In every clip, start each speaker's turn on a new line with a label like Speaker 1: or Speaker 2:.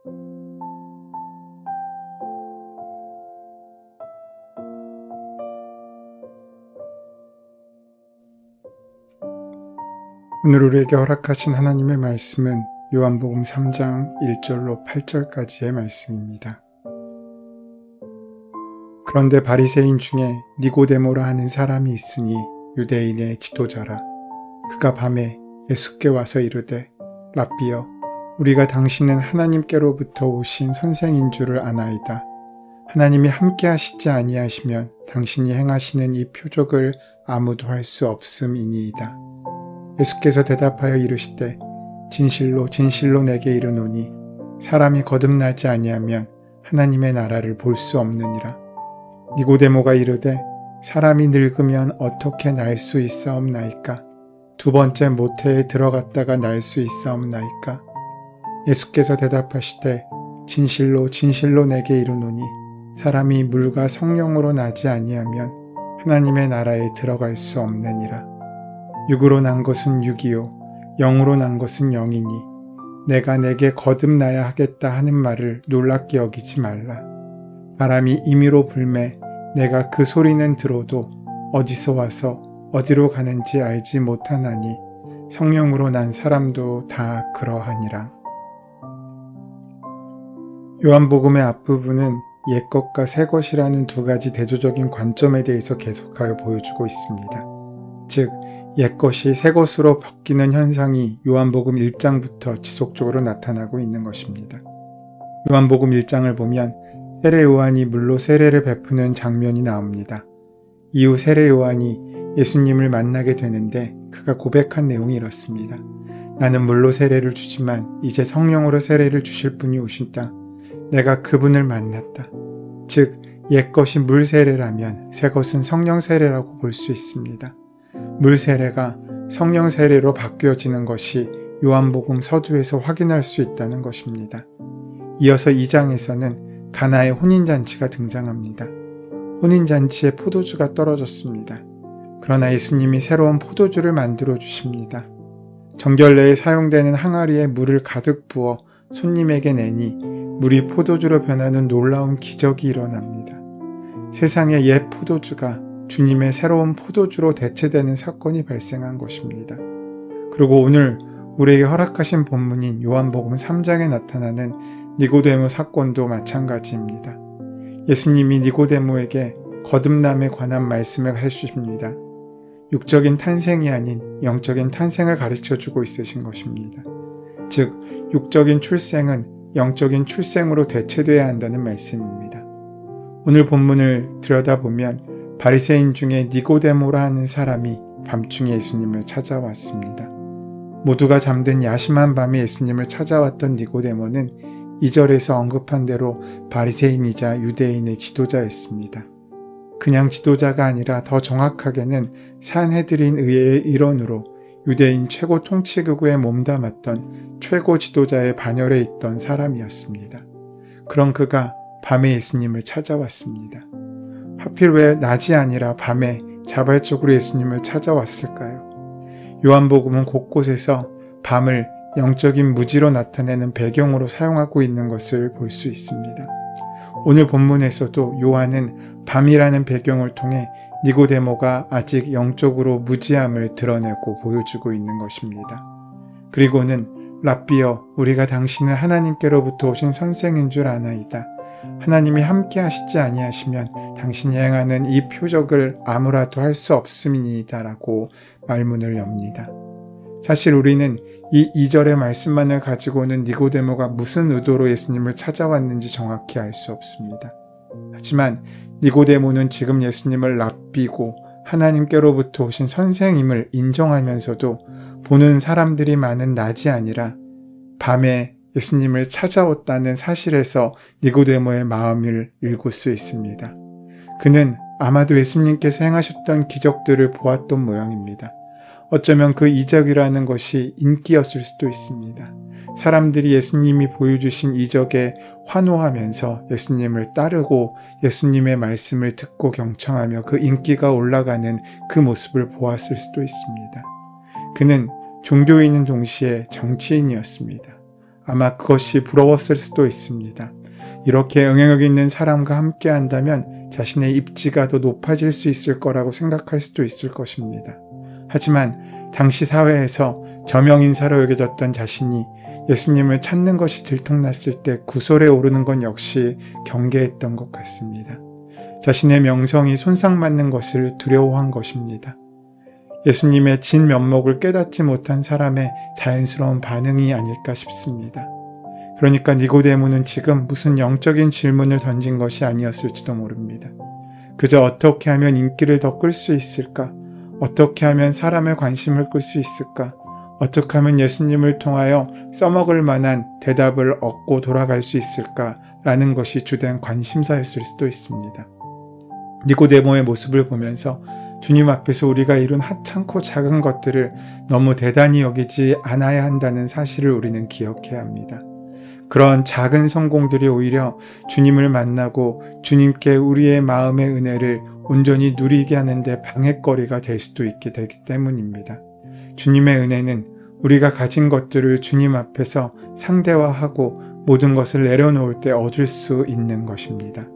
Speaker 1: 오늘 우리에게 허락하신 하나님의 말씀은 요한복음 3장 1절로 8절까지의 말씀입니다. 그런데 바리새인 중에 니고데모라 하는 사람이 있으니 유대인의 지도자라. 그가 밤에 예수께 와서 이르되 랍비여, 우리가 당신은 하나님께로부터 오신 선생인 줄을 아나이다. 하나님이 함께 하시지 아니하시면 당신이 행하시는 이 표적을 아무도 할 수 없음이니이다. 예수께서 대답하여 이르시되 진실로 진실로 내게 이르노니 사람이 거듭나지 아니하면 하나님의 나라를 볼 수 없느니라. 니고데모가 이르되 사람이 늙으면 어떻게 날 수 있사옵나이까? 두 번째 모태에 들어갔다가 날 수 있사옵나이까? 예수께서 대답하시되 진실로 진실로 내게 이르노니 사람이 물과 성령으로 나지 아니하면 하나님의 나라에 들어갈 수 없느니라. 육으로 난 것은 육이요 영으로 난 것은 영이니 내가 내게 거듭나야 하겠다 하는 말을 놀랍게 여기지 말라. 바람이 임의로 불매 내가 그 소리는 들어도 어디서 와서 어디로 가는지 알지 못하나니 성령으로 난 사람도 다 그러하니라. 요한복음의 앞부분은 옛것과 새것이라는 두 가지 대조적인 관점에 대해서 계속하여 보여주고 있습니다. 즉 옛것이 새것으로 바뀌는 현상이 요한복음 1장부터 지속적으로 나타나고 있는 것입니다. 요한복음 1장을 보면 세례 요한이 물로 세례를 베푸는 장면이 나옵니다. 이후 세례 요한이 예수님을 만나게 되는데 그가 고백한 내용이 이렇습니다. 나는 물로 세례를 주지만 이제 성령으로 세례를 주실 분이 오신다. 내가 그분을 만났다. 즉 옛것이 물 세례라면 새것은 성령 세례라고 볼 수 있습니다. 물 세례가 성령 세례로 바뀌어지는 것이 요한복음 서두에서 확인할 수 있다는 것입니다. 이어서 2장에서는 가나의 혼인잔치가 등장합니다. 혼인잔치에 포도주가 떨어졌습니다. 그러나 예수님이 새로운 포도주를 만들어 주십니다. 정결례에 사용되는 항아리에 물을 가득 부어 손님에게 내니 물이 포도주로 변하는 놀라운 기적이 일어납니다. 세상의 옛 포도주가 주님의 새로운 포도주로 대체되는 사건이 발생한 것입니다. 그리고 오늘 우리에게 허락하신 본문인 요한복음 3장에 나타나는 니고데모 사건도 마찬가지입니다. 예수님이 니고데모에게 거듭남에 관한 말씀을 해주십니다. 육적인 탄생이 아닌 영적인 탄생을 가르쳐주고 있으신 것입니다. 즉 육적인 출생은 영적인 출생으로 대체되어야 한다는 말씀입니다. 오늘 본문을 들여다보면 바리새인 중에 니고데모라 하는 사람이 밤중에 예수님을 찾아왔습니다. 모두가 잠든 야심한 밤에 예수님을 찾아왔던 니고데모는 2절에서 언급한 대로 바리새인이자 유대인의 지도자였습니다. 그냥 지도자가 아니라 더 정확하게는 산헤드린 의회의 일원으로 유대인 최고 통치기구에 몸담았던 최고 지도자의 반열에 있던 사람이었습니다. 그런 그가 밤에 예수님을 찾아왔습니다. 하필 왜 낮이 아니라 밤에 자발적으로 예수님을 찾아왔을까요? 요한복음은 곳곳에서 밤을 영적인 무지로 나타내는 배경으로 사용하고 있는 것을 볼 수 있습니다. 오늘 본문에서도 요한은 밤이라는 배경을 통해 니고데모가 아직 영적으로 무지함을 드러내고 보여주고 있는 것입니다. 그리고는 랍비여, 우리가 당신은 하나님께로부터 오신 선생인 줄 아나이다. 하나님이 함께 하시지 아니하시면 당신이 행하는 이 표적을 아무라도 할 수 없음이니이다 라고 말문을 엽니다. 사실 우리는 이 2절의 말씀만을 가지고는 니고데모가 무슨 의도로 예수님을 찾아왔는지 정확히 알 수 없습니다. 하지만 니고데모는 지금 예수님을 랍비고 하나님께로부터 오신 선생임을 인정하면서도 보는 사람들이 많은 낮이 아니라 밤에 예수님을 찾아왔다는 사실에서 니고데모의 마음을 읽을 수 있습니다. 그는 아마도 예수님께서 행하셨던 기적들을 보았던 모양입니다. 어쩌면 그 이적이라는 것이 인기였을 수도 있습니다. 사람들이 예수님이 보여주신 이적에 환호하면서 예수님을 따르고 예수님의 말씀을 듣고 경청하며 그 인기가 올라가는 그 모습을 보았을 수도 있습니다. 그는 종교인은 동시에 정치인이었습니다. 아마 그것이 부러웠을 수도 있습니다. 이렇게 영향력 있는 사람과 함께 한다면 자신의 입지가 더 높아질 수 있을 거라고 생각할 수도 있을 것입니다. 하지만 당시 사회에서 저명인사로 여겨졌던 자신이 예수님을 찾는 것이 들통났을 때 구설에 오르는 건 역시 경계했던 것 같습니다. 자신의 명성이 손상받는 것을 두려워한 것입니다. 예수님의 진면목을 깨닫지 못한 사람의 자연스러운 반응이 아닐까 싶습니다. 그러니까 니고데모는 지금 무슨 영적인 질문을 던진 것이 아니었을지도 모릅니다. 그저 어떻게 하면 인기를 더 끌 수 있을까? 어떻게 하면 사람의 관심을 끌 수 있을까? 어떻게 하면 예수님을 통하여 써먹을 만한 대답을 얻고 돌아갈 수 있을까라는 것이 주된 관심사였을 수도 있습니다. 니고데모의 모습을 보면서 주님 앞에서 우리가 이룬 하찮고 작은 것들을 너무 대단히 여기지 않아야 한다는 사실을 우리는 기억해야 합니다. 그런 작은 성공들이 오히려 주님을 만나고 주님께 우리의 마음의 은혜를 온전히 누리게 하는데 방해거리가 될 수도 있게 되기 때문입니다. 주님의 은혜는 우리가 가진 것들을 주님 앞에서 상대화하고 모든 것을 내려놓을 때 얻을 수 있는 것입니다.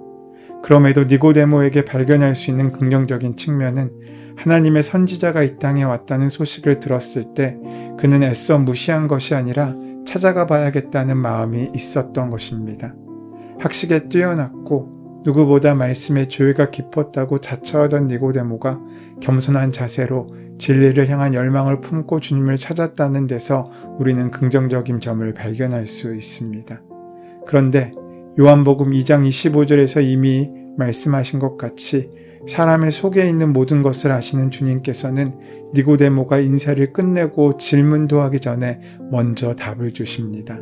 Speaker 1: 그럼에도 니고데모에게 발견할 수 있는 긍정적인 측면은 하나님의 선지자가 이 땅에 왔다는 소식을 들었을 때 그는 애써 무시한 것이 아니라 찾아가 봐야겠다는 마음이 있었던 것입니다. 학식에 뛰어났고 누구보다 말씀의 조예가 깊었다고 자처하던 니고데모가 겸손한 자세로 진리를 향한 열망을 품고 주님을 찾았다는 데서 우리는 긍정적인 점을 발견할 수 있습니다. 그런데 요한복음 2장 25절에서 이미 말씀하신 것 같이 사람의 속에 있는 모든 것을 아시는 주님께서는 니고데모가 인사를 끝내고 질문도 하기 전에 먼저 답을 주십니다.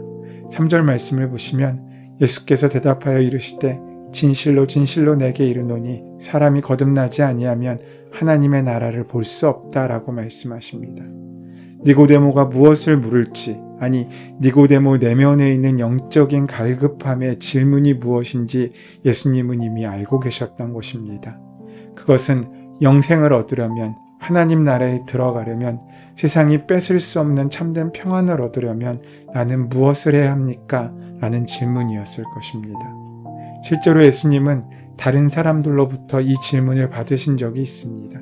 Speaker 1: 3절 말씀을 보시면 예수께서 대답하여 이르시되 진실로 진실로 내게 이르노니 사람이 거듭나지 아니하면 하나님의 나라를 볼 수 없다라고 말씀하십니다. 니고데모가 무엇을 물을지, 아니 니고데모 내면에 있는 영적인 갈급함의 질문이 무엇인지 예수님은 이미 알고 계셨던 것입니다. 그것은 영생을 얻으려면, 하나님 나라에 들어가려면, 세상이 뺏을 수 없는 참된 평안을 얻으려면 나는 무엇을 해야 합니까? 라는 질문이었을 것입니다. 실제로 예수님은 다른 사람들로부터 이 질문을 받으신 적이 있습니다.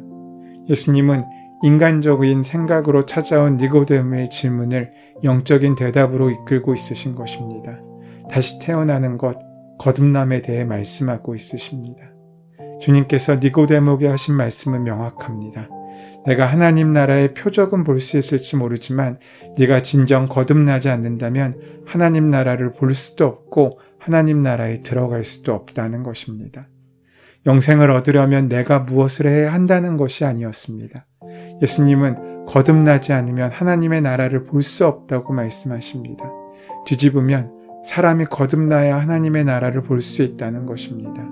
Speaker 1: 예수님은 인간적인 생각으로 찾아온 니고데모의 질문을 영적인 대답으로 이끌고 있으신 것입니다. 다시 태어나는 것, 거듭남에 대해 말씀하고 있으십니다. 주님께서 니고데모에게 하신 말씀은 명확합니다. 내가 하나님 나라의 표적은 볼 수 있을지 모르지만 네가 진정 거듭나지 않는다면 하나님 나라를 볼 수도 없고 하나님 나라에 들어갈 수도 없다는 것입니다. 영생을 얻으려면 내가 무엇을 해야 한다는 것이 아니었습니다. 예수님은 거듭나지 않으면 하나님의 나라를 볼 수 없다고 말씀하십니다. 뒤집으면 사람이 거듭나야 하나님의 나라를 볼 수 있다는 것입니다.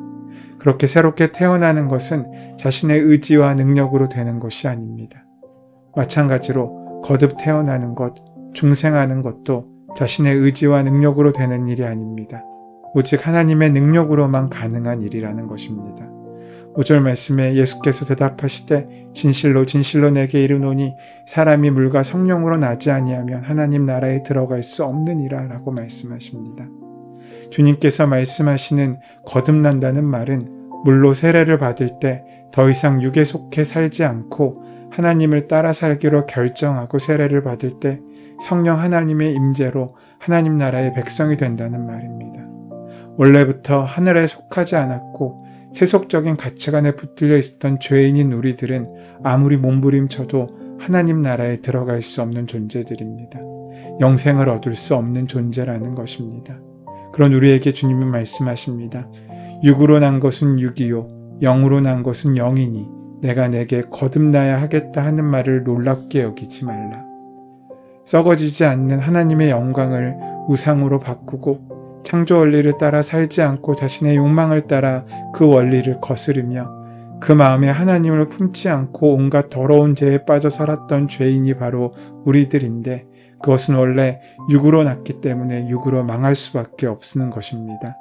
Speaker 1: 그렇게 새롭게 태어나는 것은 자신의 의지와 능력으로 되는 것이 아닙니다. 마찬가지로 거듭 태어나는 것, 중생하는 것도 자신의 의지와 능력으로 되는 일이 아닙니다. 오직 하나님의 능력으로만 가능한 일이라는 것입니다. 5절 말씀에 예수께서 대답하시되 진실로 진실로 내게 이르노니 사람이 물과 성령으로 나지 아니하면 하나님 나라에 들어갈 수 없느니라 라고 말씀하십니다. 주님께서 말씀하시는 거듭난다는 말은 물로 세례를 받을 때 더 이상 육에 속해 살지 않고 하나님을 따라 살기로 결정하고 세례를 받을 때 성령 하나님의 임재로 하나님 나라의 백성이 된다는 말입니다. 원래부터 하늘에 속하지 않았고 세속적인 가치관에 붙들려 있었던 죄인인 우리들은 아무리 몸부림쳐도 하나님 나라에 들어갈 수 없는 존재들입니다. 영생을 얻을 수 없는 존재라는 것입니다. 그런 우리에게 주님은 말씀하십니다. 육으로 난 것은 육이요 영으로 난 것은 영이니 내가 내게 거듭나야 하겠다 하는 말을 놀랍게 여기지 말라. 썩어지지 않는 하나님의 영광을 우상으로 바꾸고 창조 원리를 따라 살지 않고 자신의 욕망을 따라 그 원리를 거스르며 그 마음에 하나님을 품지 않고 온갖 더러운 죄에 빠져 살았던 죄인이 바로 우리들인데 그것은 원래 육으로 났기 때문에 육으로 망할 수밖에 없는 것입니다.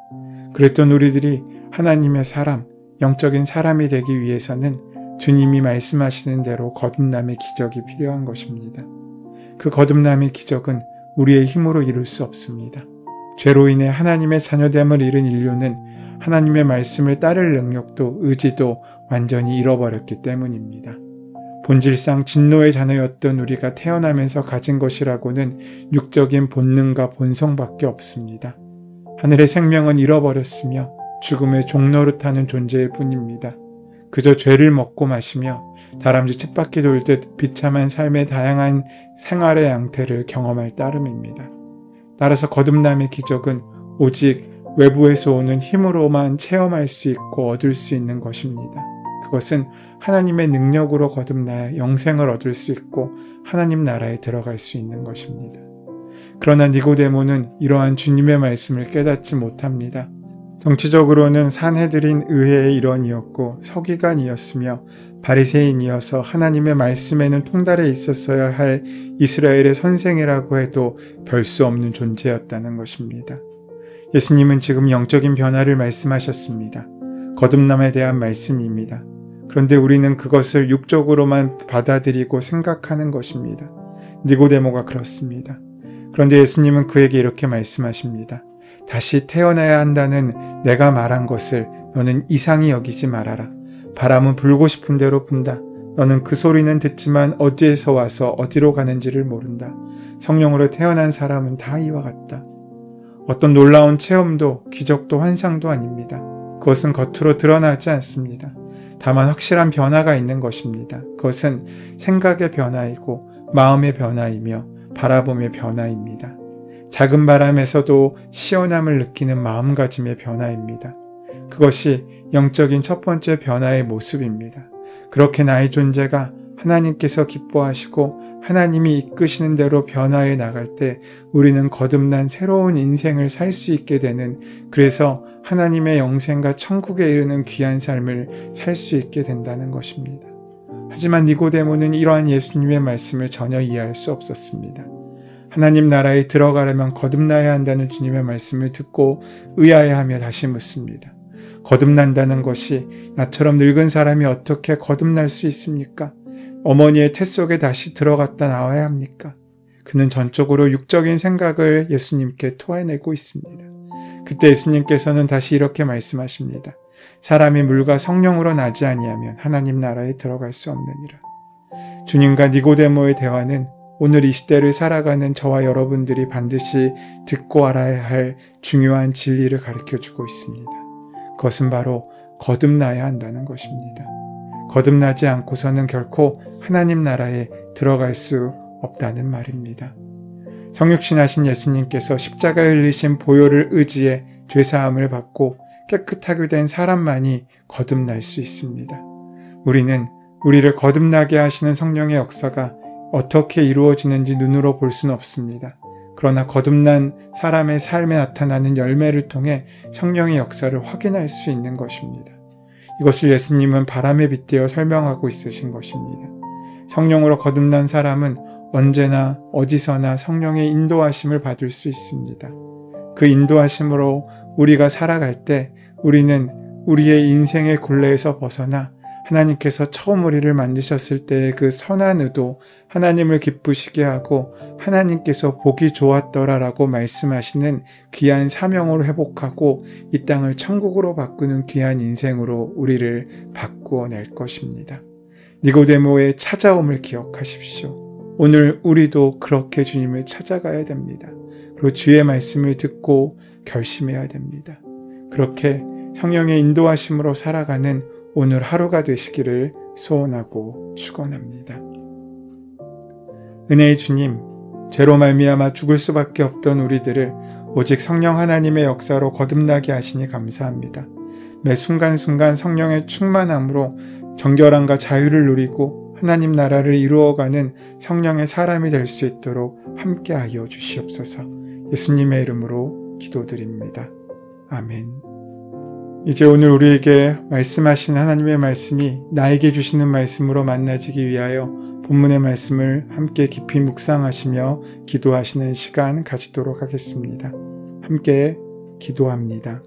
Speaker 1: 그랬던 우리들이 하나님의 사람, 영적인 사람이 되기 위해서는 주님이 말씀하시는 대로 거듭남의 기적이 필요한 것입니다. 그 거듭남의 기적은 우리의 힘으로 이룰 수 없습니다. 죄로 인해 하나님의 자녀됨을 잃은 인류는 하나님의 말씀을 따를 능력도 의지도 완전히 잃어버렸기 때문입니다. 본질상 진노의 자녀였던 우리가 태어나면서 가진 것이라고는 육적인 본능과 본성밖에 없습니다. 하늘의 생명은 잃어버렸으며 죽음의 종노릇하는 존재일 뿐입니다. 그저 죄를 먹고 마시며 다람쥐 쳇바퀴 돌듯 비참한 삶의 다양한 생활의 양태를 경험할 따름입니다. 따라서 거듭남의 기적은 오직 외부에서 오는 힘으로만 체험할 수 있고 얻을 수 있는 것입니다. 그것은 하나님의 능력으로 거듭나야 영생을 얻을 수 있고 하나님 나라에 들어갈 수 있는 것입니다. 그러나 니고데모는 이러한 주님의 말씀을 깨닫지 못합니다. 정치적으로는 산헤드린 의회의 일원이었고 서기관이었으며 바리새인이어서 하나님의 말씀에는 통달해 있었어야 할 이스라엘의 선생이라고 해도 별 수 없는 존재였다는 것입니다. 예수님은 지금 영적인 변화를 말씀하셨습니다. 거듭남에 대한 말씀입니다. 그런데 우리는 그것을 육적으로만 받아들이고 생각하는 것입니다. 니고데모가 그렇습니다. 그런데 예수님은 그에게 이렇게 말씀하십니다. 다시 태어나야 한다는 내가 말한 것을 너는 이상히 여기지 말아라. 바람은 불고 싶은 대로 분다. 너는 그 소리는 듣지만 어디에서 와서 어디로 가는지를 모른다. 성령으로 태어난 사람은 다 이와 같다. 어떤 놀라운 체험도 기적도 환상도 아닙니다. 그것은 겉으로 드러나지 않습니다. 다만 확실한 변화가 있는 것입니다. 그것은 생각의 변화이고 마음의 변화이며 바라봄의 변화입니다. 작은 바람에서도 시원함을 느끼는 마음가짐의 변화입니다. 그것이 영적인 첫 번째 변화의 모습입니다. 그렇게 나의 존재가 하나님께서 기뻐하시고 하나님이 이끄시는 대로 변화해 나갈 때 우리는 거듭난 새로운 인생을 살 수 있게 되는, 그래서 하나님의 영생과 천국에 이르는 귀한 삶을 살 수 있게 된다는 것입니다. 하지만 니고데모는 이러한 예수님의 말씀을 전혀 이해할 수 없었습니다. 하나님 나라에 들어가려면 거듭나야 한다는 주님의 말씀을 듣고 의아해하며 다시 묻습니다. 거듭난다는 것이 나처럼 늙은 사람이 어떻게 거듭날 수 있습니까? 어머니의 태 속에 다시 들어갔다 나와야 합니까? 그는 전적으로 육적인 생각을 예수님께 토해내고 있습니다. 그때 예수님께서는 다시 이렇게 말씀하십니다. 사람이 물과 성령으로 나지 아니하면 하나님 나라에 들어갈 수 없느니라. 주님과 니고데모의 대화는 오늘 이 시대를 살아가는 저와 여러분들이 반드시 듣고 알아야 할 중요한 진리를 가르쳐주고 있습니다. 그것은 바로 거듭나야 한다는 것입니다. 거듭나지 않고서는 결코 하나님 나라에 들어갈 수 없다는 말입니다. 성육신하신 예수님께서 십자가에 흘리신 보혈을 의지해 죄사함을 받고 깨끗하게 된 사람만이 거듭날 수 있습니다. 우리는 우리를 거듭나게 하시는 성령의 역사가 어떻게 이루어지는지 눈으로 볼 수는 없습니다. 그러나 거듭난 사람의 삶에 나타나는 열매를 통해 성령의 역사를 확인할 수 있는 것입니다. 이것을 예수님은 바람에 빗대어 설명하고 있으신 것입니다. 성령으로 거듭난 사람은 언제나 어디서나 성령의 인도하심을 받을 수 있습니다. 그 인도하심으로 우리가 살아갈 때 우리는 우리의 인생의 굴레에서 벗어나 하나님께서 처음 우리를 만드셨을 때의 그 선한 의도, 하나님을 기쁘시게 하고 하나님께서 보기 좋았더라라고 말씀하시는 귀한 사명으로 회복하고 이 땅을 천국으로 바꾸는 귀한 인생으로 우리를 바꾸어낼 것입니다. 니고데모의 찾아옴을 기억하십시오. 오늘 우리도 그렇게 주님을 찾아가야 됩니다. 그리고 주의 말씀을 듣고 결심해야 됩니다. 그렇게 성령의 인도하심으로 살아가는 오늘 하루가 되시기를 소원하고 축원합니다. 은혜의 주님, 죄로 말미암아 죽을 수밖에 없던 우리들을 오직 성령 하나님의 역사로 거듭나게 하시니 감사합니다. 매 순간순간 성령의 충만함으로 정결함과 자유를 누리고 하나님 나라를 이루어가는 성령의 사람이 될 수 있도록 함께하여 주시옵소서. 예수님의 이름으로 기도드립니다. 아멘. 이제 오늘 우리에게 말씀하신 하나님의 말씀이 나에게 주시는 말씀으로 만나지기 위하여 본문의 말씀을 함께 깊이 묵상하시며 기도하시는 시간 가지도록 하겠습니다. 함께 기도합니다.